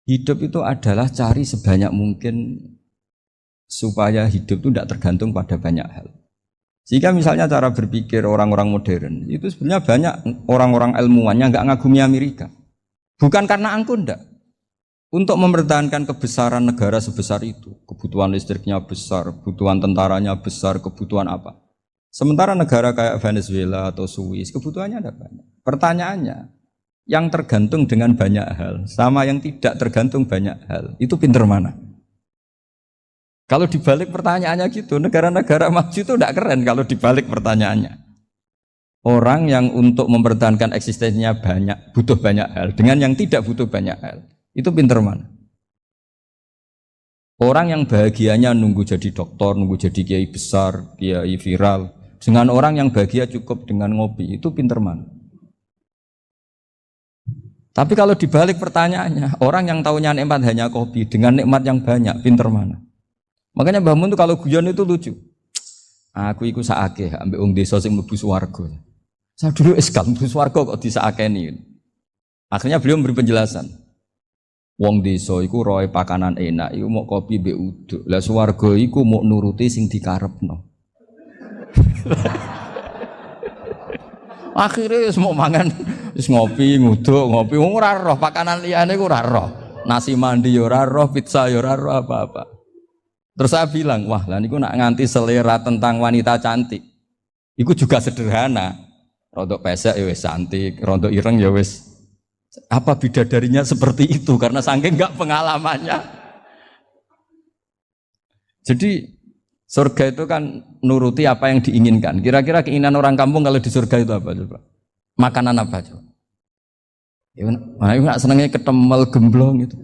Hidup itu adalah cari sebanyak mungkin supaya hidup itu tidak tergantung pada banyak hal. Jika misalnya cara berpikir orang-orang modern itu sebenarnya banyak orang-orang ilmuwannya nggak ngagumi Amerika. Bukan karena angkuh ndak. Untuk mempertahankan kebesaran negara sebesar itu, kebutuhan listriknya besar, kebutuhan tentaranya besar, kebutuhan apa. Sementara negara kayak Venezuela atau Swiss kebutuhannya ada banyak. Pertanyaannya, yang tergantung dengan banyak hal sama yang tidak tergantung banyak hal, itu pinter mana? Kalau dibalik pertanyaannya gitu, negara-negara maju itu tidak keren kalau dibalik pertanyaannya. Orang yang untuk mempertahankan eksistensinya banyak, butuh banyak hal, dengan yang tidak butuh banyak hal, itu pinter mana? Orang yang bahagianya nunggu jadi dokter, nunggu jadi kiai besar, kiai viral, dengan orang yang bahagia cukup dengan ngopi, itu pinter mana? Tapi kalau dibalik pertanyaannya, orang yang tahunya nikmat hanya kopi, dengan nikmat yang banyak, pinter mana? Makanya Mbah Mun itu kalau guyon itu lucu. Aku iku sakake ambek wong desa sing mlebu swarga. Saya dulu eskal mlebu swarga kok disakeni. Akhirnya beliau memberi penjelasan. Wong desa iku roe pakanan enak, iku mau kopi mbek uduk. Lah swarga iku mau nuruti sing dikarepno. Akhirnya wis mau mangan, wis ngopi, nguduk, ngopi ora roh pakanan liyane iku ora roh. Nasi mandi ya ora roh, pizza ya ora roh apa-apa. Terus saya bilang, wah lah niku nak nganti selera tentang wanita cantik. Iku juga sederhana. Rontok pesek ya wis cantik, rontok ireng ya wis. Apa bidadarinya seperti itu karena saking enggak pengalamannya. Jadi surga itu kan nuruti apa yang diinginkan. Kira-kira keinginan orang kampung kalau di surga itu apa coba? Makanan apa coba? Ya, nah, iku nak senengnya ketemel gemblong gitu.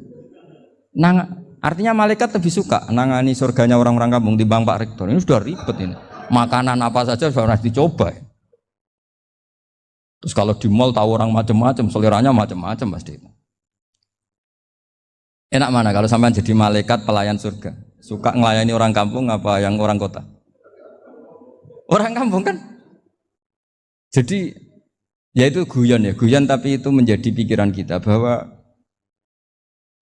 Artinya malaikat lebih suka nangani surganya orang-orang kampung di Bang Pak Rektor. Ini sudah ribet ini. Makanan apa saja sudah pernah dicoba. Terus kalau di mall tahu orang macam-macam, seleranya macam-macam pasti. Enak mana kalau sampean jadi malaikat pelayan surga? Suka ngelayani orang kampung apa yang orang kota? Orang kampung kan? Jadi ya itu guyon tapi itu menjadi pikiran kita bahwa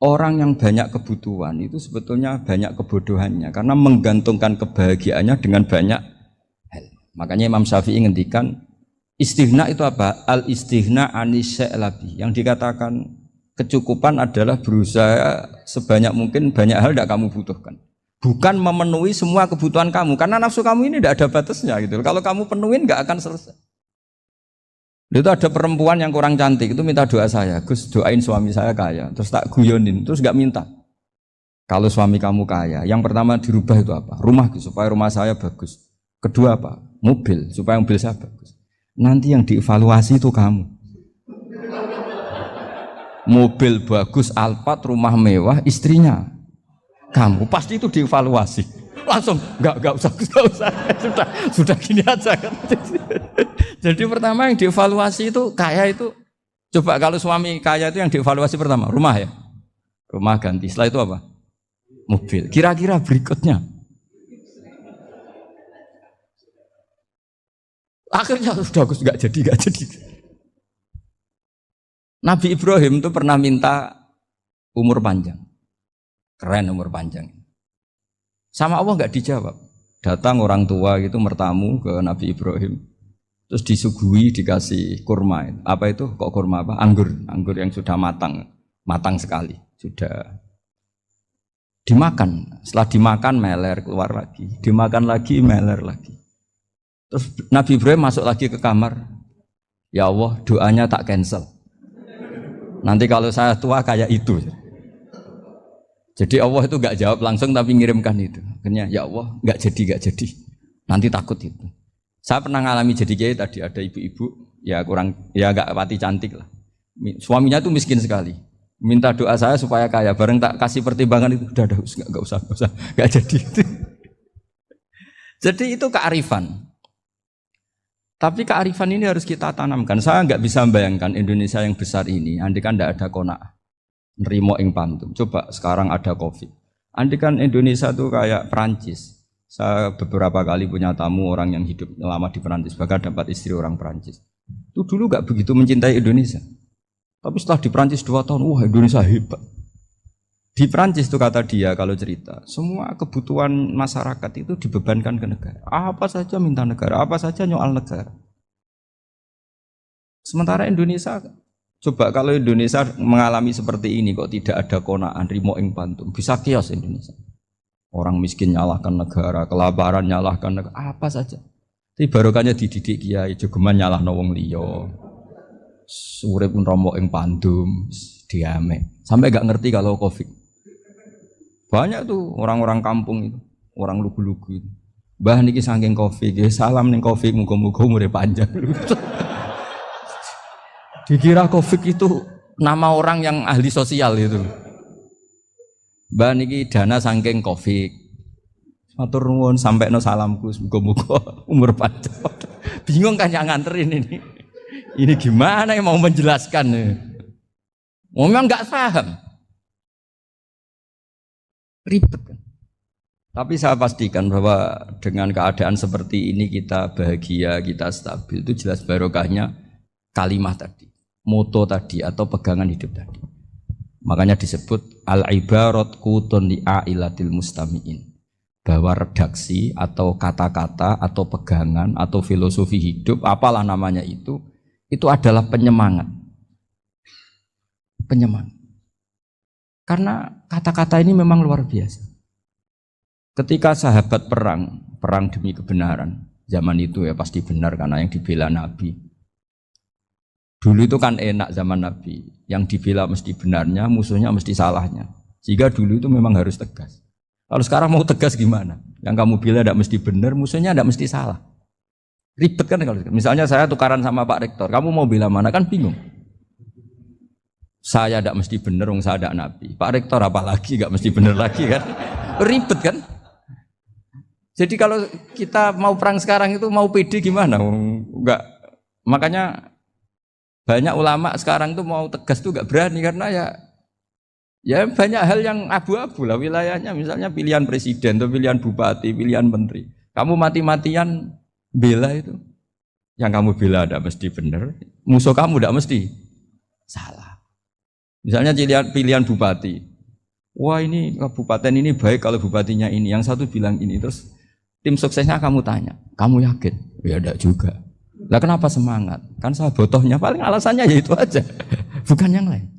orang yang banyak kebutuhan itu sebetulnya banyak kebodohannya karena menggantungkan kebahagiaannya dengan banyak hal. Makanya Imam Syafi'i ngendikan istighna itu apa? Al-istighna anisya'i. Yang dikatakan kecukupan adalah berusaha sebanyak mungkin banyak hal tidak kamu butuhkan. Bukan memenuhi semua kebutuhan kamu karena nafsu kamu ini tidak ada batasnya gitu. Kalau kamu penuhin nggak akan selesai. Itu ada perempuan yang kurang cantik, itu minta doa saya, Gus doain suami saya kaya, terus tak guyonin, terus gak minta. Kalau suami kamu kaya, yang pertama dirubah itu apa? Rumah, Gus, supaya rumah saya bagus. Kedua apa? Mobil, supaya mobil saya bagus. Nanti yang dievaluasi itu kamu. Mobil bagus, Alphard, rumah mewah, istrinya kamu, pasti itu dievaluasi. Langsung, enggak usah, sudah gini aja kan. Jadi pertama yang dievaluasi itu kaya itu, coba kalau suami kaya itu yang dievaluasi pertama, rumah ya? Rumah ganti, setelah itu apa? Mobil. Kira-kira berikutnya? Akhirnya sudah Gus, enggak jadi. Nabi Ibrahim itu pernah minta umur panjang. Keren umur panjang. Sama Allah enggak dijawab. Datang orang tua gitu mertamu ke Nabi Ibrahim. Terus disuguhi dikasih kurma. Apa itu? Kok kurma apa? Anggur yang sudah matang sekali. Sudah dimakan. Setelah dimakan meler keluar lagi. Dimakan lagi meler lagi. Terus Nabi Ibrahim masuk lagi ke kamar. Ya Allah, doanya tak cancel. Nanti kalau saya tua kayak itu. Jadi Allah itu enggak jawab langsung tapi ngirimkan itu. Akhirnya ya Allah enggak jadi. Nanti takut itu. Saya pernah ngalami jadi kiai tadi ada ibu-ibu ya enggak pati cantik lah. Suaminya tuh miskin sekali. Minta doa saya supaya kaya. Bareng tak kasih pertimbangan itu udah enggak usah. Enggak jadi itu. Jadi itu kearifan. Tapi kearifan ini harus kita tanamkan. Saya enggak bisa membayangkan Indonesia yang besar ini andai kan enggak ada qanaah. Nerimo ing pantum. Coba sekarang ada Covid. Andai kan Indonesia tuh kayak Perancis. Saya beberapa kali punya tamu orang yang hidup lama di Perancis, bahkan dapat istri orang Perancis. Itu dulu gak begitu mencintai Indonesia. Tapi setelah di Perancis 2 tahun, wah Indonesia hebat. Di Prancis itu kata dia kalau cerita, semua kebutuhan masyarakat itu dibebankan ke negara. Apa saja minta negara, apa saja nyoal negara. Sementara Indonesia, coba kalau Indonesia mengalami seperti ini kok tidak ada konaan, rimo ing pantum, bisa kios Indonesia. Orang miskin nyalahkan negara, kelaparan nyalahkan negara, apa saja. Tapi barokahnya dididik kiai, jogeman nyalahno wong liya. Urip romo ing pandum, diame. Sampai gak ngerti kalau Covid. Banyak tuh orang-orang kampung itu, orang lugu-lugu itu. Mbah niki saking Covid, salam ning Covid, muga-muga umure panjang. Dikira Covid itu nama orang yang ahli sosial itu. Mbah niki dana saking Covid. Matur nuwun sampekno salamku, muga-muga umur panjang. Bingung kan yang nganterin ini. Ini gimana yang mau menjelaskan? Memang nggak paham. Ribet kan. Tapi saya pastikan bahwa dengan keadaan seperti ini kita bahagia, kita stabil, itu jelas barokahnya kalimah tadi, moto tadi atau pegangan hidup tadi. Makanya disebut al-ibarat qutun li ailatil mustami'in, bahwa redaksi atau kata-kata atau pegangan atau filosofi hidup, apalah namanya itu adalah penyemangat. Penyemangat. Karena kata-kata ini memang luar biasa. Ketika sahabat perang demi kebenaran, zaman itu ya pasti benar karena yang dibela Nabi. Dulu itu kan enak zaman Nabi, yang dibela mesti benarnya, musuhnya mesti salahnya. Jika dulu itu memang harus tegas. Kalau sekarang mau tegas gimana? Yang kamu bela tidak mesti benar, musuhnya tidak mesti salah. Ribet kan kalau misalnya saya tukaran sama Pak Rektor, kamu mau bela mana kan bingung. Saya tidak mesti benar, saya tidak Nabi. Pak Rektor apalagi tidak mesti benar lagi kan? Ribet kan? Jadi kalau kita mau perang sekarang itu mau pede gimana? Enggak. Makanya banyak ulama sekarang tuh mau tegas tuh enggak berani karena ya banyak hal yang abu-abu lah wilayahnya. Misalnya pilihan presiden atau pilihan bupati, pilihan menteri. Kamu mati-matian bela itu. Yang kamu bela tidak mesti benar, musuh kamu tidak mesti salah. Misalnya pilihan bupati, wah ini kabupaten ini baik kalau bupatinya ini, yang satu bilang ini, terus tim suksesnya kamu tanya, kamu yakin? Ya enggak juga. Lah kenapa semangat? Kan saya botohnya, paling alasannya ya itu aja, bukan yang lain.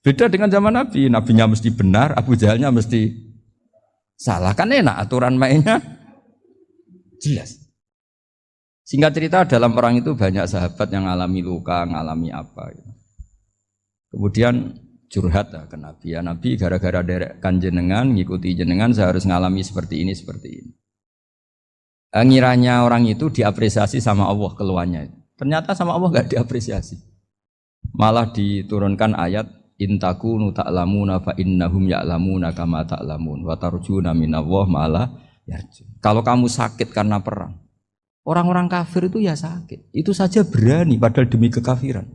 Beda dengan zaman Nabi, nabinya mesti benar, Abu Jahalnya mesti salah, kan enak aturan mainnya jelas. Singkat cerita dalam perang itu banyak sahabat yang ngalami luka, ngalami apa gitu. Kemudian curhat ke Nabi, ya Nabi gara-gara derekkan jenengan, ngikuti jenengan saya harus ngalami seperti ini. Ngiranya orang itu diapresiasi sama Allah keluarnya. Ternyata sama Allah gak diapresiasi. Malah diturunkan ayat intakunu ta'lamuna fa innahum ya'lamuna kama ta'lamun wa tarjuna minallah ma'ala yarjun. Kalau kamu sakit karena perang, orang-orang kafir itu ya sakit. Itu saja berani padahal demi kekafiran.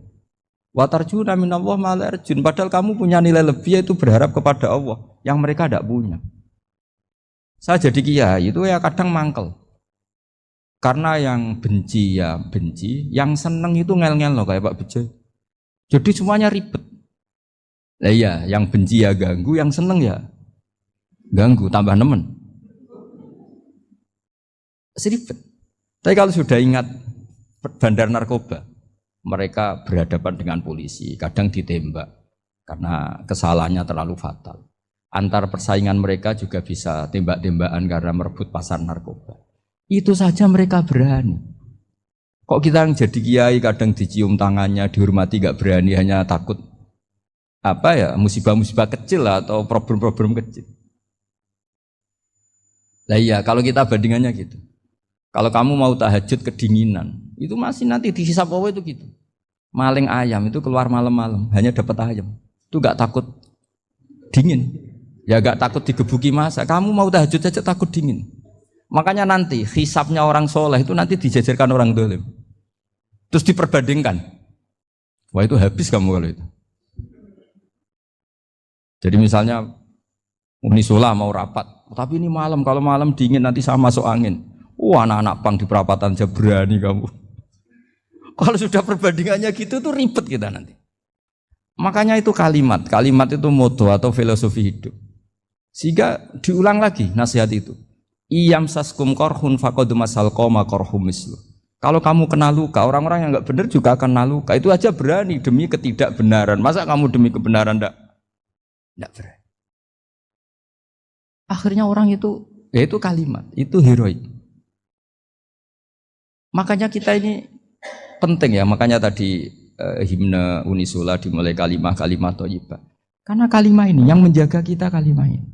Wa tarjuna minallah ma'ala yarjun. Padahal kamu punya nilai lebih yaitu berharap kepada Allah yang mereka tidak punya. Saya jadi kiai itu ya kadang mangkel. Karena yang benci ya benci, yang seneng itu ngel-ngel loh kayak Pak Bejo. Jadi semuanya ribet. Nah iya, yang benci ya ganggu, yang seneng ya ganggu, tambah nemen. Seribet. Tapi kalau sudah ingat bandar narkoba, mereka berhadapan dengan polisi, kadang ditembak karena kesalahannya terlalu fatal. Antar persaingan mereka juga bisa tembak-tembakan karena merebut pasar narkoba. Itu saja mereka berani. Kok kita yang jadi kiai kadang dicium tangannya, dihormati gak berani, hanya takut musibah-musibah kecil lah, atau problem-problem kecil. Lah iya, kalau kita bandingannya gitu. Kalau kamu mau tahajud kedinginan, itu masih nanti dihisab Allah itu gitu. Maling ayam itu keluar malam-malam, hanya dapat ayam. Itu gak takut dingin. Ya gak takut digebuki masa. Kamu mau tahajud saja takut dingin. Makanya nanti hisabnya orang soleh itu nanti dijajarkan orang dolim. Terus diperbandingkan. Wah itu habis kamu kalau itu. Jadi misalnya Unisula mau rapat, tapi ini malam, kalau malam dingin nanti sama masuk angin. Wah anak-anak pang di perapatan aja berani kamu. Kalau sudah perbandingannya gitu tuh ribet kita nanti. Makanya itu kalimat itu moto atau filosofi hidup. Sehingga diulang lagi nasihat itu. Iyam saskum korhun fakodu masal koma korhum mislu. Kalau kamu kena luka, orang-orang yang nggak benar juga akan kena luka. Itu aja berani demi ketidakbenaran. Masa kamu demi kebenaran enggak berani? Akhirnya orang itu, ya itu kalimat, itu heroik. Makanya kita ini penting ya, makanya tadi himne Unisula dimulai kalimat thayyibah. Karena kalimat ini yang menjaga kita kalimat ini.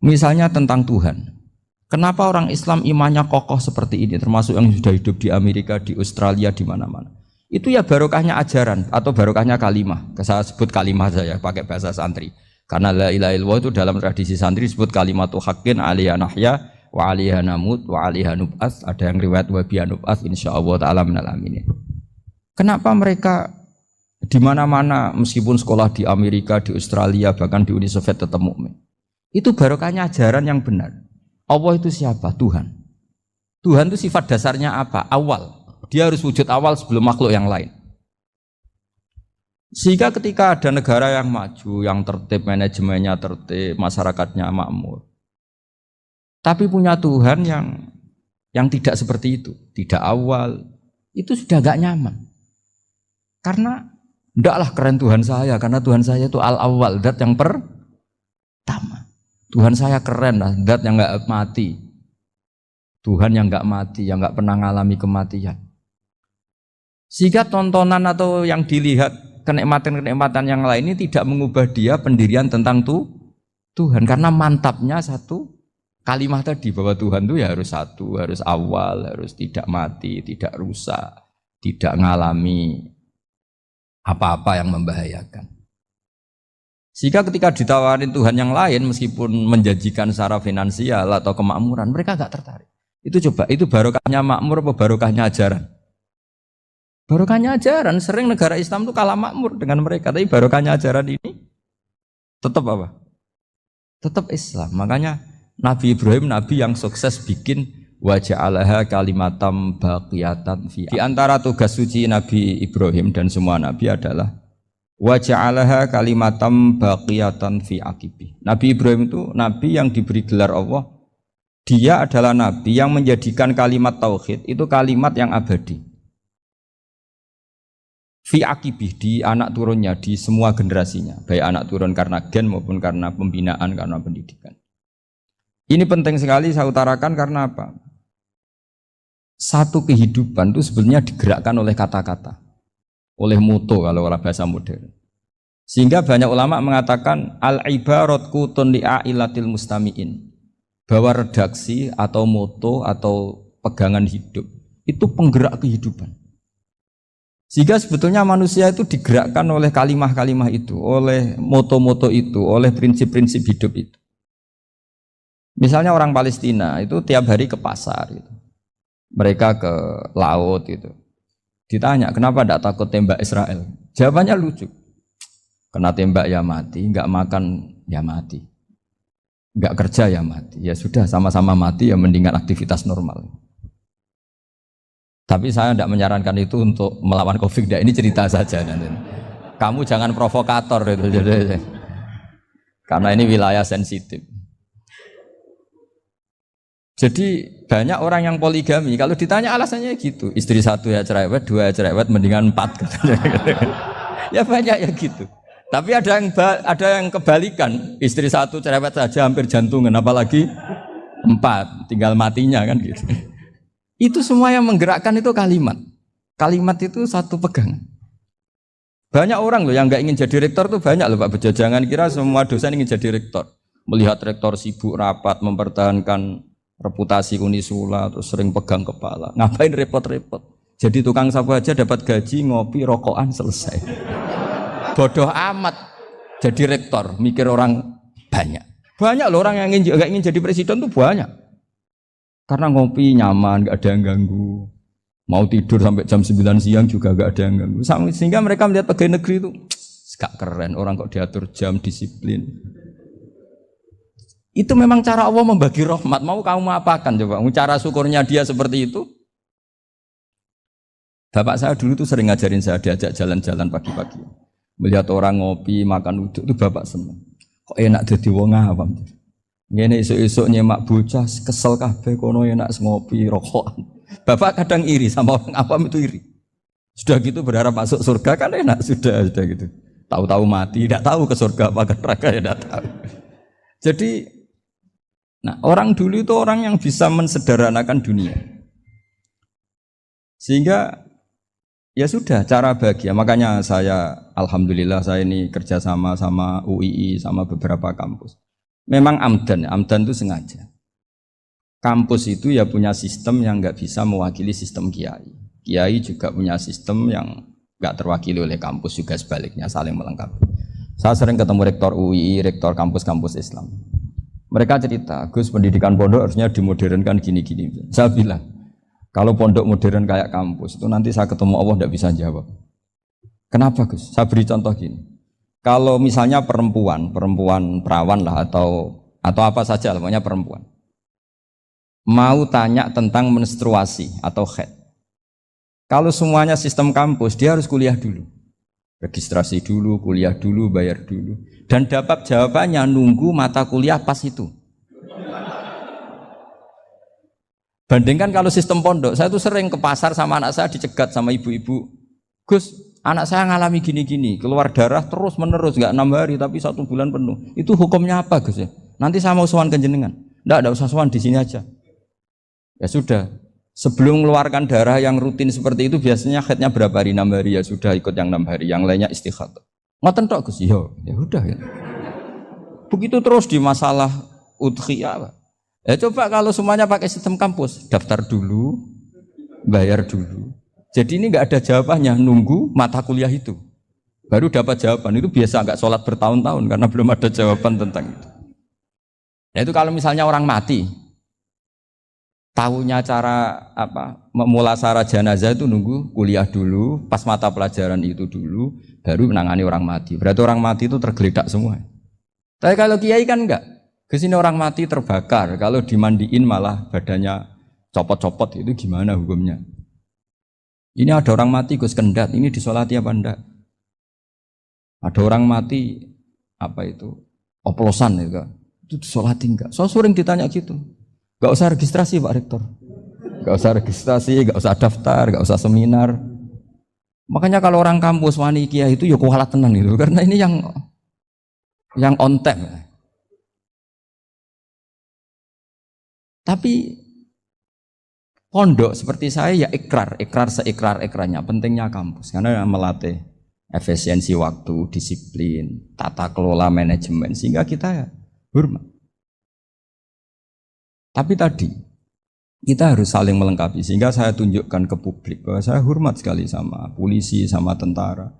Misalnya tentang Tuhan. Kenapa orang Islam imannya kokoh seperti ini, termasuk yang sudah hidup di Amerika, di Australia, di mana-mana. Itu ya barokahnya ajaran atau barokahnya kalimah. Saya sebut kalimah saya pakai bahasa santri. Karena la ilaha illallah itu dalam tradisi santri disebut kalimatu haqqin alaiha nahya wa alaiha namut wa alaiha nub'ats. Ada yang riwayat wa biha nub'ats insyaallah taala minal aminin. Kenapa mereka di mana-mana meskipun sekolah di Amerika, di Australia, bahkan di Uni Soviet tetap mukmin? Itu barokahnya ajaran yang benar. Allah itu siapa? Tuhan. Tuhan itu sifat dasarnya apa? Awal. Dia harus wujud awal sebelum makhluk yang lain. Sehingga ketika ada negara yang maju, yang tertib, manajemennya tertib, masyarakatnya makmur, tapi punya Tuhan yang tidak seperti itu, tidak awal, itu sudah gak nyaman. Karena ndaklah keren Tuhan saya, karena Tuhan saya itu al-awwal, zat yang pertama. Tuhan saya keren lah, zat yang gak mati. Tuhan yang gak mati, yang gak pernah mengalami kematian. Sehingga tontonan atau yang dilihat kenikmatan-kenikmatan yang lain ini tidak mengubah dia pendirian tentang Tuhan. Karena mantapnya satu kalimat tadi bahwa Tuhan itu ya harus satu, harus awal, harus tidak mati, tidak rusak, tidak mengalami apa-apa yang membahayakan. Sehingga ketika ditawarin Tuhan yang lain meskipun menjanjikan secara finansial atau kemakmuran, mereka gak tertarik. Itu coba, itu barokahnya makmur apa barokahnya ajaran? Barokahnya ajaran. Sering negara Islam itu kalah makmur dengan mereka, tapi barokahnya ajaran ini tetap apa? Tetap Islam. Makanya Nabi Ibrahim, Nabi yang sukses bikin wa ja'alaha kalimatam baqiyatan fi. Di antara tugas suci Nabi Ibrahim dan semua Nabi adalah wa ja'alaha kalimatam baqiyatan fi aqibi. Nabi Ibrahim itu Nabi yang diberi gelar Allah. Dia adalah Nabi yang menjadikan kalimat tauhid itu kalimat yang abadi. Fi akibih, di anak turunnya, di semua generasinya, baik anak turun karena gen maupun karena pembinaan, karena pendidikan. Ini penting sekali saya utarakan karena apa? Satu kehidupan itu sebenarnya digerakkan oleh kata-kata, oleh moto kalau orang bahasa modern. Sehingga banyak ulama mengatakan al-ibarat kutun li'ailatil mustami'in, bahwa redaksi atau moto atau pegangan hidup itu penggerak kehidupan. Sehingga sebetulnya manusia itu digerakkan oleh kalimah-kalimah itu, oleh moto-moto itu, oleh prinsip-prinsip hidup itu. Misalnya orang Palestina itu tiap hari ke pasar gitu. Mereka ke laut gitu. Ditanya, kenapa tidak takut tembak Israel? Jawabannya lucu. Kena tembak ya mati, enggak makan ya mati. Enggak kerja ya mati. Ya sudah, sama-sama mati ya mendingan aktivitas normal. Tapi saya tidak menyarankan itu untuk melawan COVID. Ini cerita saja nanti. Kamu jangan provokator itu. Karena ini wilayah sensitif. Jadi banyak orang yang poligami. Kalau ditanya alasannya gitu, istri satu ya cerewet, dua ya cerewet, mendingan 4. Ya banyak ya gitu. Tapi ada yang kebalikan, istri satu cerewet saja hampir jantungan, apalagi 4, tinggal matinya kan gitu. Itu semua yang menggerakkan itu kalimat. Kalimat itu satu pegangan. Banyak orang loh yang nggak ingin jadi rektor tuh banyak loh Pak Bejo. Jangan kira semua dosen ingin jadi rektor. Melihat rektor sibuk rapat mempertahankan reputasi Unisula terus sering pegang kepala. Ngapain repot-repot? Jadi tukang sapu aja dapat gaji, ngopi, rokokan selesai. Bodoh amat jadi rektor, mikir orang banyak. Banyak loh orang yang nggak ingin jadi presiden tuh banyak. Karena ngopi nyaman, gak ada yang ganggu. Mau tidur sampai jam 9 siang juga gak ada yang ganggu. Sehingga mereka melihat pegawai negeri itu gak keren, orang kok diatur jam, disiplin. Itu memang cara Allah membagi rahmat. Mau kamu apakan coba? Cara syukurnya dia seperti itu. Bapak saya dulu tuh sering ngajarin saya, diajak jalan-jalan pagi-pagi. Melihat orang ngopi, makan uduk itu bapak seneng. Kok enak jadi wong awam. Ngene esuk-esuk nyemak bocah kesel kabeh kono enak ngopi rokokan. Bapak kadang iri sama orang awam itu iri. Sudah gitu berharap masuk surga kan enak sudah gitu. Tahu-tahu mati, tidak tahu ke surga apa ke neraka ya tidak tahu. Jadi nah, orang dulu itu orang yang bisa mensederhanakan dunia. Sehingga ya sudah, cara bahagia. Makanya saya, alhamdulillah saya ini kerjasama sama UII, sama beberapa kampus. Memang amdan itu sengaja. Kampus itu ya punya sistem yang nggak bisa mewakili sistem kiai. Kiai juga punya sistem yang nggak terwakili oleh kampus, juga sebaliknya saling melengkapi. Saya sering ketemu rektor UII, rektor kampus-kampus Islam. Mereka cerita, Gus, pendidikan pondok harusnya dimodernkan gini-gini. Saya bilang, kalau pondok modern kayak kampus itu nanti saya ketemu Allah tidak bisa jawab. Kenapa Gus? Saya beri contoh gini. Kalau misalnya perempuan perawan lah atau apa saja, pokoknya perempuan, mau tanya tentang menstruasi atau haid. Kalau semuanya sistem kampus, dia harus kuliah dulu, registrasi dulu, kuliah dulu, bayar dulu, dan dapat jawabannya nunggu mata kuliah pas itu. Bandingkan kalau sistem pondok, saya tuh sering ke pasar sama anak saya dicegat sama ibu-ibu. Gus, anak saya ngalami gini-gini, keluar darah terus menerus, nggak 6 hari tapi 1 bulan penuh. Itu hukumnya apa Gus ya? Nanti saya mau sowan ke jenengan. Nggak usah sowan, di sini aja. Ya sudah, sebelum mengeluarkan darah yang rutin seperti itu biasanya haidnya berapa hari? 6 hari, ya sudah ikut yang 6 hari, yang lainnya istighatsah. Ngoten tok Gus, ya udah ya. Begitu terus di masalah udhiyah. Ya coba kalau semuanya pakai sistem kampus, daftar dulu, bayar dulu. Jadi ini nggak ada jawabannya, nunggu mata kuliah itu, baru dapat jawaban. Itu biasa nggak sholat bertahun-tahun karena belum ada jawaban tentang itu. Ya itu kalau misalnya orang mati, tahunya cara apa memulasara jenazah itu nunggu kuliah dulu, pas mata pelajaran itu dulu, baru menangani orang mati. Berarti orang mati itu tergeledak semua. Tapi kalau kiai kan enggak. Kesini orang mati terbakar, kalau dimandiin malah badannya copot-copot, itu gimana hukumnya? Ini ada orang mati Gus Kendat, ini disolati apa enggak? Ada orang mati apa itu oplosan itu disolati enggak? So sering ditanya gitu. Gak usah registrasi Pak Rektor, gak usah registrasi, gak usah daftar, gak usah seminar. Makanya kalau orang kampus wani kiai itu ya kualat tenan itu, karena ini yang on time. Tapi pondok seperti saya ya ikrar seikrar-ikrarnya pentingnya kampus karena melatih efisiensi waktu, disiplin, tata kelola manajemen sehingga kita ya hormat. Tapi tadi kita harus saling melengkapi sehingga saya tunjukkan ke publik bahwa saya hormat sekali sama polisi, sama tentara.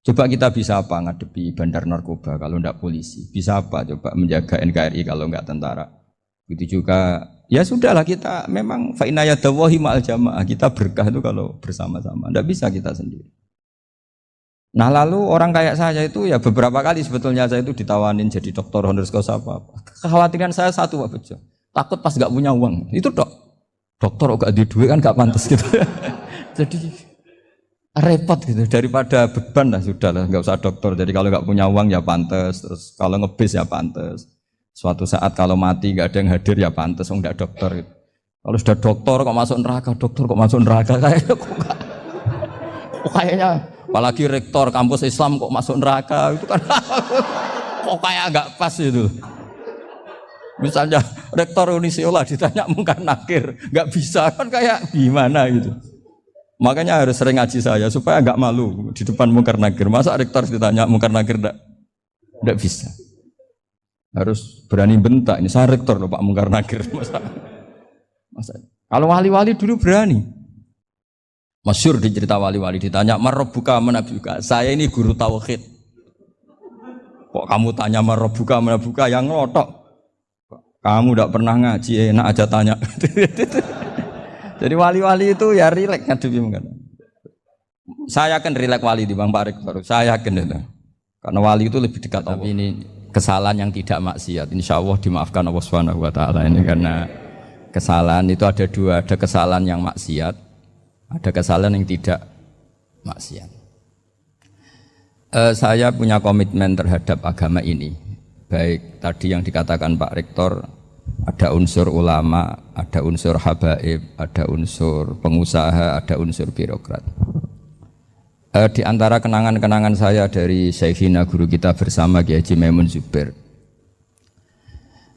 Coba kita bisa apa ngadepi bandar narkoba kalau enggak polisi? Bisa apa coba menjaga NKRI kalau enggak tentara? Begitu juga ya sudahlah kita memang fa inna yadallahi ma'al jamaah, kita berkah itu kalau bersama-sama, tidak bisa kita sendiri. Nah lalu orang kayak saya itu ya beberapa kali sebetulnya saya itu ditawanin jadi doktor honoris causa apa. Kekhawatiran saya satu Pak Bejo, takut pas gak punya uang, itu dokter gak di duit kan gak pantas gitu. Jadi repot gitu, daripada beban lah sudah lah, nggak usah dokter. Jadi kalau nggak punya uang ya pantas, terus kalau ngebis ya pantas. Suatu saat kalau mati nggak ada yang hadir ya pantas, nggak dokter. Gitu. Kalau sudah dokter kok masuk neraka, kayaknya apalagi rektor kampus Islam kok masuk neraka itu kan kok kayak nggak pas itu. Misalnya rektor Unisiola ditanya mungkar nakir, nggak bisa kan kayak gimana gitu. Makanya harus sering ngaji saya supaya nggak malu di depan mungkar nakir. Masa rektor ditanya mungkar nakir nggak bisa. Harus berani bentak. Ini saya rektor loh Pak mungkar nakir. Masa. Kalau wali-wali dulu berani. Masyhur di cerita wali-wali ditanya marabbuka manabuka. Saya ini guru tauhid. Kok kamu tanya marabbuka manabuka yang ngotok? Kamu tidak pernah ngaji enak aja tanya. Jadi wali-wali itu ya rileks ngadepi mungkin. Saya yakin rileks wali di Bang Pak Rektor. Saya yakin itu. Karena wali itu lebih dekat. Tapi ini kesalahan yang tidak maksiat. Insya Allah dimaafkan Allah Subhanahu Wa Taala ini karena kesalahan itu ada dua. Ada kesalahan yang maksiat, ada kesalahan yang tidak maksiat. Saya punya komitmen terhadap agama ini. Baik tadi yang dikatakan Pak Rektor, ada unsur ulama, ada unsur habaib, ada unsur pengusaha, ada unsur birokrat. Di antara kenangan-kenangan saya dari Syekhina guru kita bersama Kiai Haji Maimun Zubair,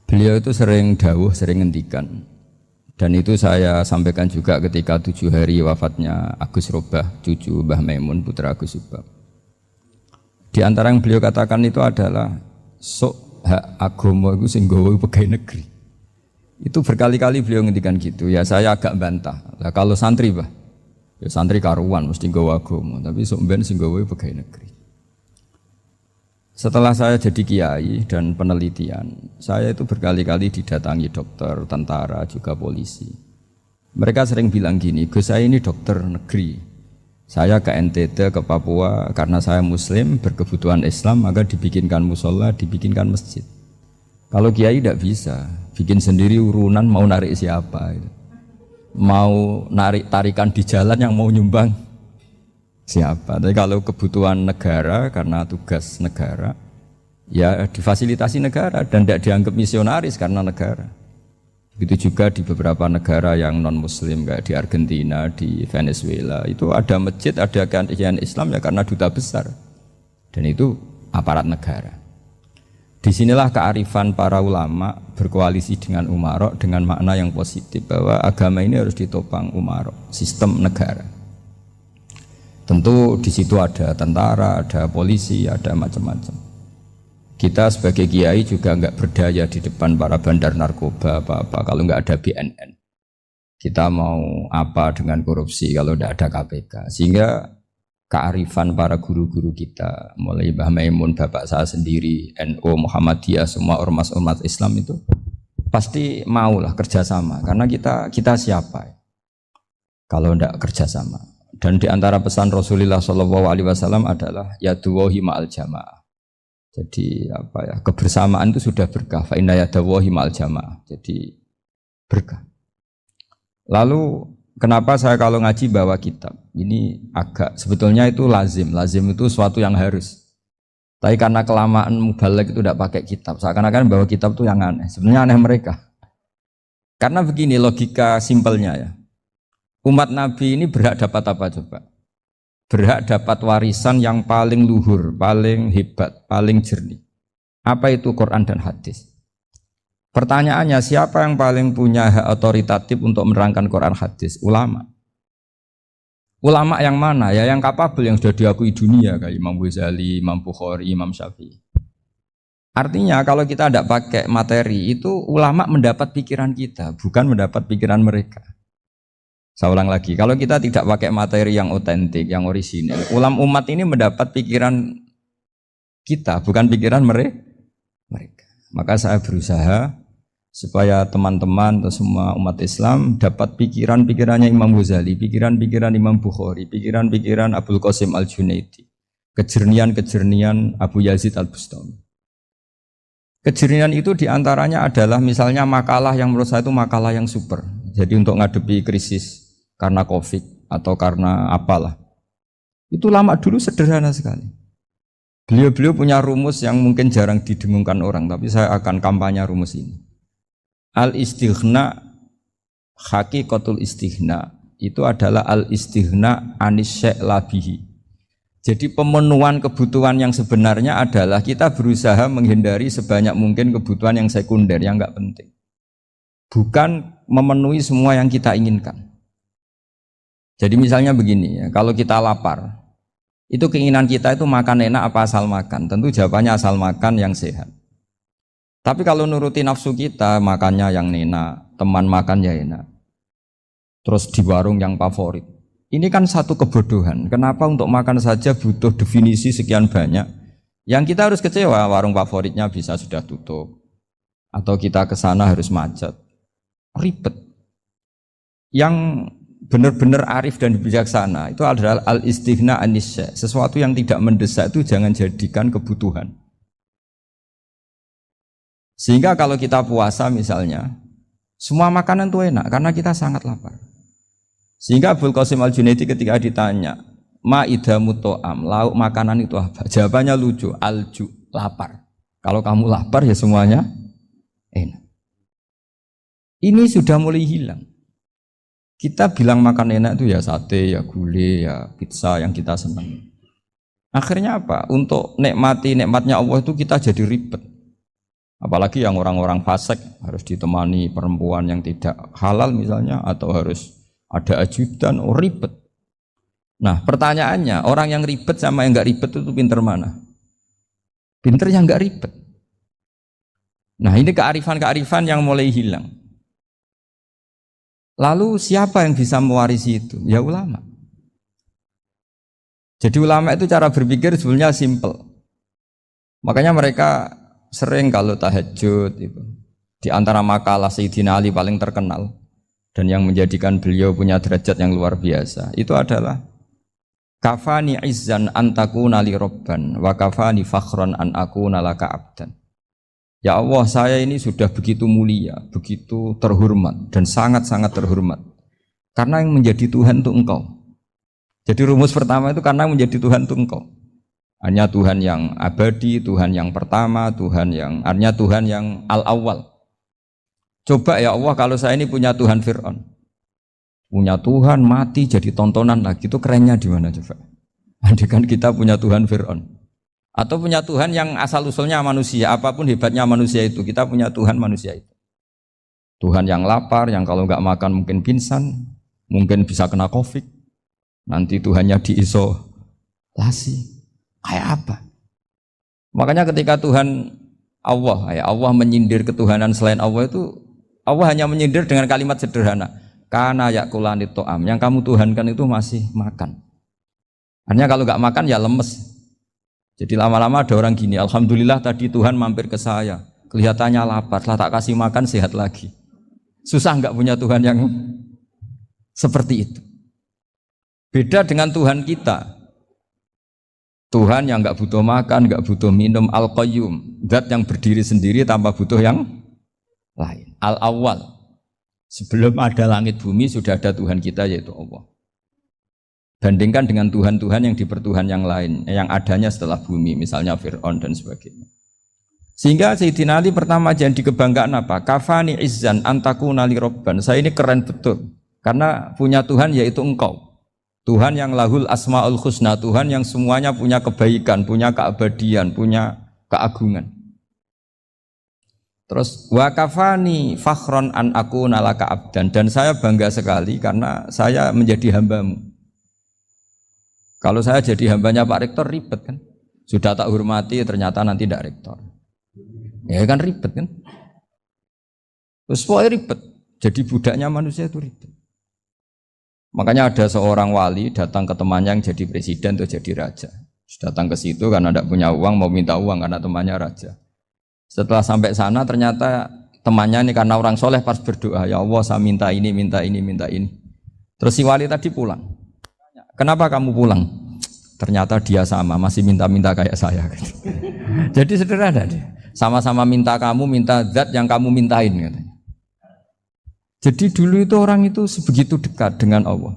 beliau itu sering dawuh, sering ngendikan, dan itu saya sampaikan juga ketika 7 hari wafatnya Agus Robah, cucu Mbah Maimun, putra Agus Subah. Di antara yang beliau katakan itu adalah sok hak agama itu sing gawe pegawai negeri. Itu berkali-kali beliau ngendikan gitu. Ya saya agak bantah. Lah kalau santri, Bah, ya santri karuan mesti gawe agama, tapi sok ben sing gawe pegawai negeri. Setelah saya jadi kiai dan penelitian, saya itu berkali-kali didatangi dokter, tentara, juga polisi. Mereka sering bilang gini, Gus saya ini dokter negeri. Saya ke NTT, ke Papua, karena saya muslim, berkebutuhan Islam, maka dibikinkan musola, dibikinkan masjid. Kalau kiai tidak bisa, bikin sendiri urunan mau narik siapa. Mau narik tarikan di jalan yang mau nyumbang siapa. Tapi kalau kebutuhan negara, karena tugas negara, ya difasilitasi negara dan tidak dianggap misionaris karena negara. Begitu juga di beberapa negara yang non-muslim kayak di Argentina, di Venezuela, itu ada masjid, ada kajian Islam ya karena duta besar. Dan itu aparat negara. Disinilah kearifan para ulama berkoalisi dengan umarok dengan makna yang positif bahwa agama ini harus ditopang umarok, sistem negara. Tentu di situ ada tentara, ada polisi, ada macam-macam. Kita sebagai kiai juga enggak berdaya di depan para bandar narkoba apa-apa kalau enggak ada BNN. Kita mau apa dengan korupsi kalau enggak ada KPK. Sehingga kearifan para guru-guru kita, mulai Mbah Maimun, bapak saya sendiri, NU, Muhammadiyah, semua ormas-ormas Islam itu pasti maulah kerjasama. Karena kita siapa kalau enggak kerjasama. Dan di antara pesan Rasulullah SAW adalah yaduwahi ma'al jamaah. Jadi kebersamaan itu sudah berkah. Fa inna yadawahi ma'al jamaah. Jadi berkah. Lalu kenapa saya kalau ngaji bawa kitab? Ini agak sebetulnya itu lazim. Lazim itu suatu yang harus. Tapi karena kelamaan mubalek itu tidak pakai kitab. Seakan-akan bawa kitab itu yang aneh. Sebenarnya aneh mereka. Karena begini logika simpelnya ya. Umat Nabi ini berhak dapat apa coba? Berhak dapat warisan yang paling luhur, paling hebat, paling jernih. Apa itu Quran dan hadis? Pertanyaannya, siapa yang paling punya hak otoritatif untuk menerangkan Quran hadis? Ulama. Ulama yang mana? Ya yang kapabel, yang sudah diakui dunia kayak Imam Ghazali, Imam Bukhari, Imam Syafi'i. Artinya kalau kita tidak pakai materi itu ulama mendapat pikiran kita, bukan mendapat pikiran mereka. Saya ulang lagi, kalau kita tidak pakai materi yang otentik, yang orisinil, umat ini mendapat pikiran kita, bukan pikiran mereka. Maka saya berusaha supaya teman-teman atau semua umat Islam dapat pikiran-pikirannya Imam Ghazali, pikiran-pikiran Imam Bukhari, pikiran-pikiran Abdul Qasim Al-Junaidi, kejernian-kejernian Abu Yazid Al-Bustami. Kejernian itu diantaranya adalah misalnya makalah yang menurut saya itu makalah yang super. Jadi untuk ngadepi krisis karena COVID atau karena apalah. Itu lama dulu sederhana sekali. Beliau-beliau punya rumus yang mungkin jarang didengungkan orang, tapi saya akan kampanye rumus ini. Al-istighna, haqiqatul istighna, itu adalah al-istighna anis syai' labihi. Jadi pemenuhan kebutuhan yang sebenarnya adalah kita berusaha menghindari sebanyak mungkin kebutuhan yang sekunder, yang enggak penting. Bukan memenuhi semua yang kita inginkan. Jadi misalnya begini ya, kalau kita lapar, itu keinginan kita itu makan enak apa asal makan? Tentu jawabannya asal makan yang sehat. Tapi kalau nuruti nafsu kita, makannya yang enak, teman makan ya enak. Terus di warung yang favorit. Ini kan satu kebodohan. Kenapa untuk makan saja butuh definisi sekian banyak? Yang kita harus kecewa, warung favoritnya bisa sudah tutup. Atau kita ke sana harus macet. Ribet. Yang benar-benar arif dan bijaksana itu adalah al-istighna anisya. Sesuatu yang tidak mendesak itu jangan jadikan kebutuhan. Sehingga kalau kita puasa misalnya, semua makanan itu enak karena kita sangat lapar. Sehingga Abdul Qasim Al-Junaidi ketika ditanya, Ma'idamu to'am, lauk makanan itu apa? Jawabannya lucu, alju, lapar. Kalau kamu lapar ya semuanya enak. Ini sudah mulai hilang. Kita bilang makan enak itu ya sate, ya gulai, ya pizza yang kita senang. Akhirnya apa? Untuk nikmati nikmatnya Allah itu kita jadi ribet. Apalagi yang orang-orang fasik harus ditemani perempuan yang tidak halal misalnya, atau harus ada ajudan, ribet. Nah pertanyaannya, orang yang ribet sama yang nggak ribet itu pinter mana? Pinter yang nggak ribet. Nah ini kearifan-kearifan yang mulai hilang. Lalu siapa yang bisa mewarisi itu? Ya ulama. Jadi ulama itu cara berpikir sebenarnya simple. Makanya mereka sering kalau tahajud itu, di antara makalah Sayyidina Ali paling terkenal dan yang menjadikan beliau punya derajat yang luar biasa itu adalah kafani izzan antakuna li robban wa kafani fakhron an akuna laka abdan. Ya Allah, saya ini sudah begitu mulia, begitu terhormat dan sangat-sangat terhormat karena yang menjadi Tuhan itu Engkau. Jadi rumus pertama itu karena menjadi Tuhan itu Engkau. Hanya Tuhan yang abadi, Tuhan yang pertama, hanya Tuhan yang al-awwal. Coba ya Allah, kalau saya ini punya Tuhan Fir'aun, punya Tuhan mati jadi tontonan lagi, itu kerennya di mana coba? Andaikan kita punya Tuhan Fir'aun, atau punya Tuhan yang asal-usulnya manusia, apapun hebatnya manusia itu, kita punya Tuhan manusia itu. Tuhan yang lapar, yang kalau nggak makan mungkin pingsan, mungkin bisa kena COVID, nanti Tuhannya diisolasi, kayak apa? Makanya ketika Tuhan Allah menyindir ketuhanan selain Allah itu, Allah hanya menyindir dengan kalimat sederhana, karena yakulani to'am, yang kamu tuhankan itu masih makan. Hanya kalau nggak makan ya lemes. Jadi lama-lama ada orang gini, alhamdulillah tadi Tuhan mampir ke saya, kelihatannya lapar, setelah tak kasih makan sehat lagi. Susah nggak punya Tuhan yang seperti itu. Beda dengan Tuhan kita. Tuhan yang nggak butuh makan, nggak butuh minum, al-qayyum, zat yang berdiri sendiri tanpa butuh yang lain. Al-awwal, sebelum ada langit bumi sudah ada Tuhan kita yaitu Allah. Bandingkan dengan Tuhan-Tuhan yang dipertuhan yang lain, yang adanya setelah bumi, misalnya Fir'aun dan sebagainya. Sehingga Sayyidina Ali pertama jadi kebanggaan apa? Kafani izzan antakuna li robban. Saya ini keren betul, karena punya Tuhan yaitu Engkau. Tuhan yang lahul asma'ul husna, Tuhan yang semuanya punya kebaikan, punya keabadian, punya keagungan. Terus wa kafani fakhron an akuna laka abdan, dan saya bangga sekali karena saya menjadi hambamu. Kalau saya jadi hambanya Pak Rektor ribet kan, sudah tak hormati ternyata nanti tidak rektor, ya kan ribet kan. Terus pokoknya ribet, jadi budaknya manusia itu ribet. Makanya ada seorang wali datang ke temannya yang jadi presiden atau jadi raja. Datang ke situ karena tidak punya uang, mau minta uang karena temannya raja. Setelah sampai sana ternyata temannya ini karena orang soleh pas berdoa, ya Allah saya minta ini, minta ini, minta ini. Terus si wali tadi pulang. Kenapa kamu pulang? Ternyata dia sama, masih minta-minta kayak saya. Jadi sederhana dia. Sama-sama minta kamu, minta zat yang kamu mintain katanya. Jadi dulu itu orang itu sebegitu dekat dengan Allah.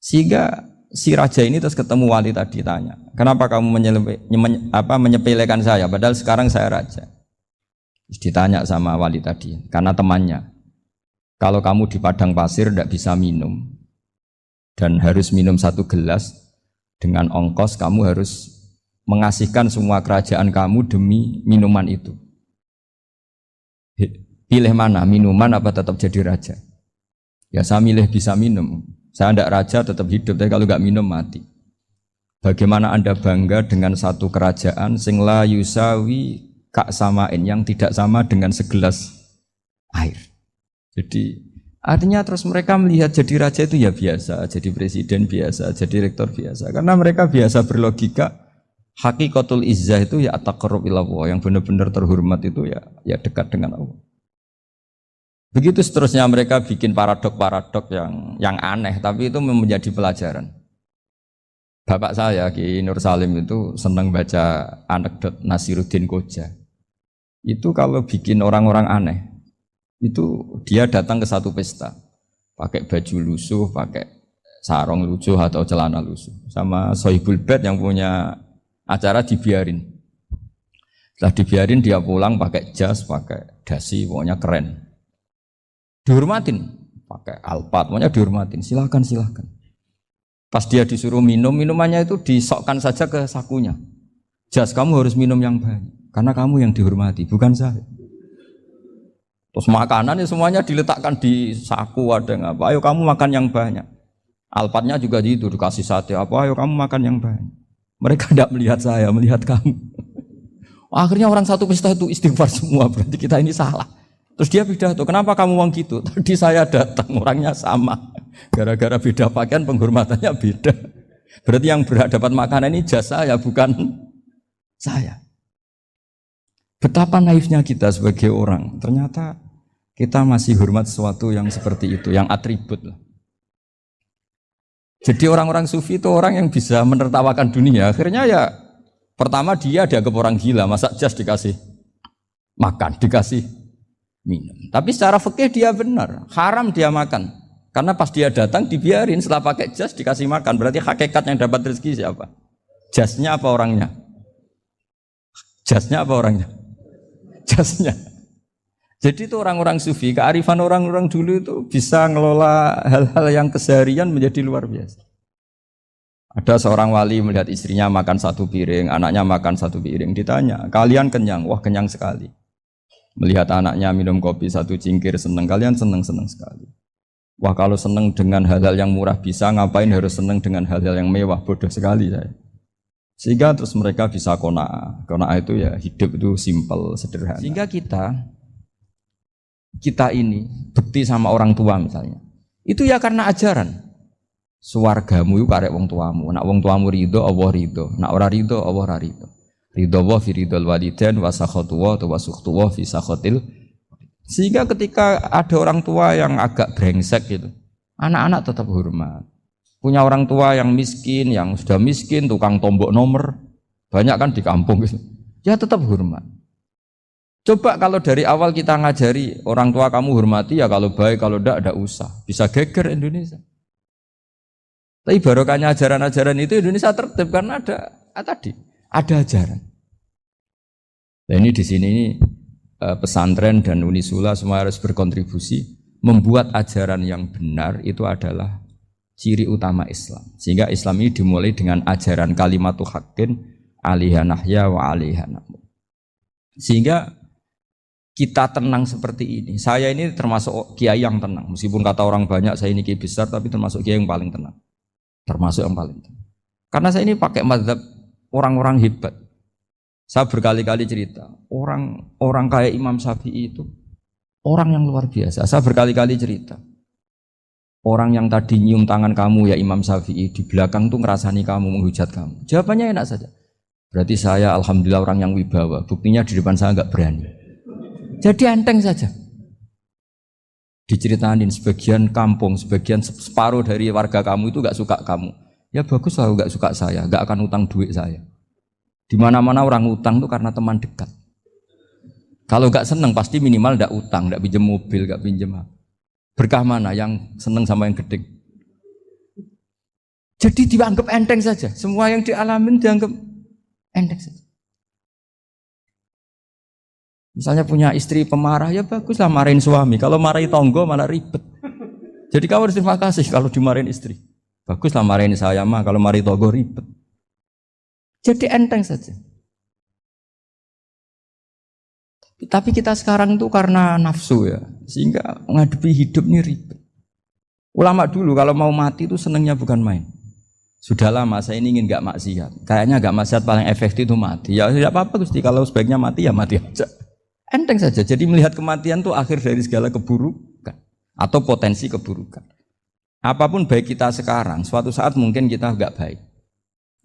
Sehingga si raja ini terus ketemu wali tadi tanya, kenapa kamu menyepelekan saya padahal sekarang saya raja? Terus ditanya sama wali tadi, karena temannya, kalau kamu di padang pasir tidak bisa minum dan harus minum 1 gelas, dengan ongkos kamu harus mengasihkan semua kerajaan kamu demi minuman itu. Pilih mana, minuman apa tetap jadi raja? Ya saya milih bisa minum. Saya tidak raja tetap hidup, tapi kalau nggak minum mati. Bagaimana Anda bangga dengan satu kerajaan sing la yusawi kak samain, yang tidak sama dengan segelas air. Jadi artinya terus mereka melihat jadi raja itu ya biasa, jadi presiden biasa, jadi rektor biasa. Karena mereka biasa berlogika, hakikatul izzah itu ya at-taqarrub ila Allah, yang benar-benar terhormat itu ya dekat dengan Allah. Begitu seterusnya mereka bikin paradok-paradok yang aneh, tapi itu menjadi pelajaran. Bapak saya Ki Nur Salim itu senang baca anekdot Nasiruddin Koja. Itu kalau bikin orang-orang aneh, itu dia datang ke satu pesta, pakai baju lusuh, pakai sarung lusuh atau celana lusuh. Sama Sohibul Bed yang punya acara dibiarin. Setelah dibiarin dia pulang pakai jas, pakai dasi, pokoknya keren. Dihormatin, pakai alpat, pokoknya dihormatin. Silakan. Pas dia disuruh minum, minumannya itu disokkan saja ke sakunya. Jas, kamu harus minum yang banyak, karena kamu yang dihormati, bukan saya. Terus makanan ya semuanya diletakkan di saku, ada yang apa, ayo kamu makan yang banyak. Alpatnya juga gitu, dikasih sate, apa, ayo kamu makan yang banyak. Mereka tidak melihat saya, melihat kamu. Akhirnya orang satu pesta itu istighfar semua, berarti kita ini salah. Terus dia pidato, kenapa kamu uang gitu? Tadi saya datang, orangnya sama. Gara-gara beda pakaian, penghormatannya beda. Berarti yang berhak dapat makanan ini jasa ya, bukan saya. Betapa naifnya kita sebagai orang. Ternyata kita masih hormat sesuatu yang seperti itu, yang atribut. Jadi orang-orang sufi itu orang yang bisa menertawakan dunia. Akhirnya ya, pertama dia dianggap orang gila, masa jas dikasih makan, dikasih minum. Tapi secara fikih dia benar, haram dia makan. Karena pas dia datang dibiarin, setelah pakai jas dikasih makan. Berarti hakikat yang dapat rezeki siapa? Jasnya apa orangnya? Jasnya apa orangnya? Jasnya. Jadi itu orang-orang sufi, kearifan orang-orang dulu itu bisa ngelola hal-hal yang keseharian menjadi luar biasa. Ada seorang wali melihat istrinya makan satu piring, anaknya makan satu piring. Ditanya, kalian kenyang? Wah, kenyang sekali. Melihat anaknya minum kopi satu cingkir, senang. Kalian senang sekali. Wah, kalau senang dengan hal-hal yang murah bisa, ngapain harus senang dengan hal-hal yang mewah? Bodoh sekali saya. Sehingga terus mereka bisa qanaah. Qanaah itu ya hidup itu simpel, sederhana. Sehingga kita ini bekti sama orang tua misalnya. Itu ya karena ajaran. Suwargamu itu karek wong tuamu. Nak wong tuamu ridho, Allah ridho. Nak ora ridho, Allah ora ridho. Ridho wa fi ridhol walidain wa sakhatu wa sukhtu wa fi sakhatil. Sehingga ketika ada orang tua yang agak brengsek gitu, anak-anak tetap hormat. Punya orang tua yang miskin, yang sudah miskin, tukang tombok nomor, banyak kan di kampung gitu. Ya tetap hormat. Coba kalau dari awal kita ngajari orang tua kamu hormati ya, kalau baik, kalau tidak usah. Bisa geger Indonesia. Tapi barokahnya ajaran-ajaran itu Indonesia tertib karena ada ajaran. Nah ini di sini pesantren dan Unisula semua harus berkontribusi membuat ajaran yang benar itu adalah ciri utama Islam. Sehingga Islam ini dimulai dengan ajaran kalimatu haqqin alaiha nahya wa alaiha namut. Sehingga kita tenang seperti ini. Saya ini termasuk kiai yang tenang. Meskipun kata orang banyak saya ini kiai besar, tapi termasuk kiai yang paling tenang. Termasuk yang paling tenang. Karena saya ini pakai mazhab orang-orang hebat. Saya berkali-kali cerita, orang kayak Imam Syafi'i itu orang yang luar biasa. Saya berkali-kali cerita. Orang yang tadi nyium tangan kamu ya Imam Syafi'i, di belakang tuh ngerasani kamu, menghujat kamu. Jawabannya enak saja. Berarti saya alhamdulillah orang yang wibawa. Buktinya di depan saya enggak berani. Jadi enteng saja. Diceritain sebagian kampung, sebagian separuh dari warga kamu itu enggak suka kamu. Ya bagus lah enggak suka saya, enggak akan utang duit saya. Di mana-mana orang utang itu karena teman dekat. Kalau enggak seneng pasti minimal enggak utang, enggak pinjam mobil, enggak pinjam apa. Berkah mana yang seneng sama yang gede? Jadi dianggap enteng saja. Semua yang dialamin dianggap enteng saja. Misalnya punya istri pemarah, ya baguslah marahin suami. Kalau marahin tonggo malah ribet. Jadi kamu harus terima kasih kalau dimarahin istri. Baguslah marahin saya mah, kalau marahin tonggo ribet. Jadi enteng saja. Tapi kita sekarang itu karena nafsu ya, sehingga menghadapi hidup ini ribet. Ulama dulu kalau mau mati itu senangnya bukan main. Sudah lama saya ini ingin gak maksiat. Kayaknya gak maksiat paling efektif itu mati. Ya tidak apa-apa Gusti, kalau sebaiknya mati ya mati aja. Enteng saja. Jadi melihat kematian itu akhir dari segala keburukan atau potensi keburukan. Apapun baik kita sekarang, suatu saat mungkin kita gak baik.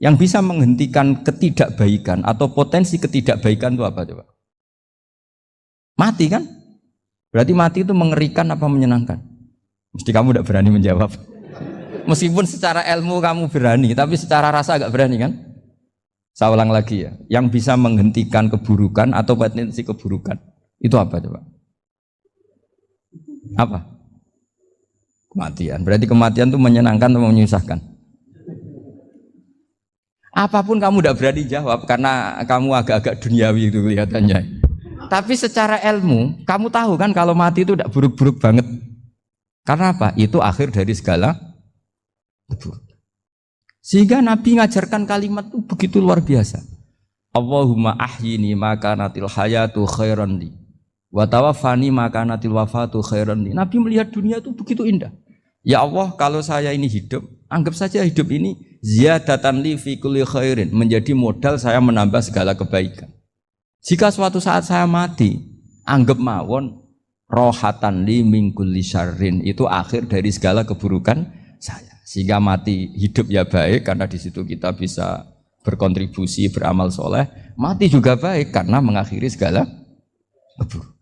Yang bisa menghentikan ketidakbaikan atau potensi ketidakbaikan itu apa coba? Mati kan? Berarti mati itu mengerikan apa menyenangkan? Mesti kamu tidak berani menjawab. Meskipun secara ilmu kamu berani, tapi secara rasa agak berani kan? Saya ulang lagi ya. Yang bisa menghentikan keburukan atau potensi keburukan itu apa coba? Apa? Kematian. Berarti kematian itu menyenangkan atau menyusahkan? Apapun kamu tidak berani jawab karena kamu agak-agak duniawi itu kelihatannya. Tapi secara ilmu, kamu tahu kan kalau mati itu tidak buruk-buruk banget. Karena apa? Itu akhir dari segala buruk. Sehingga Nabi ngajarkan kalimat itu begitu luar biasa. Allahumma ahyini maka natil hayatu khairan li wa tawaffani maka natil wafatu khairan li. Nabi melihat dunia itu begitu indah. Ya Allah, kalau saya ini hidup, anggap saja hidup ini ziyadatan li fi kulli khairin, menjadi modal saya menambah segala kebaikan. Jika suatu saat saya mati, anggap mawon rohatan li min kulli syarrin, itu akhir dari segala keburukan saya. Sehingga mati hidup ya baik karena di situ kita bisa berkontribusi beramal soleh. Mati juga baik karena mengakhiri segala keburukan.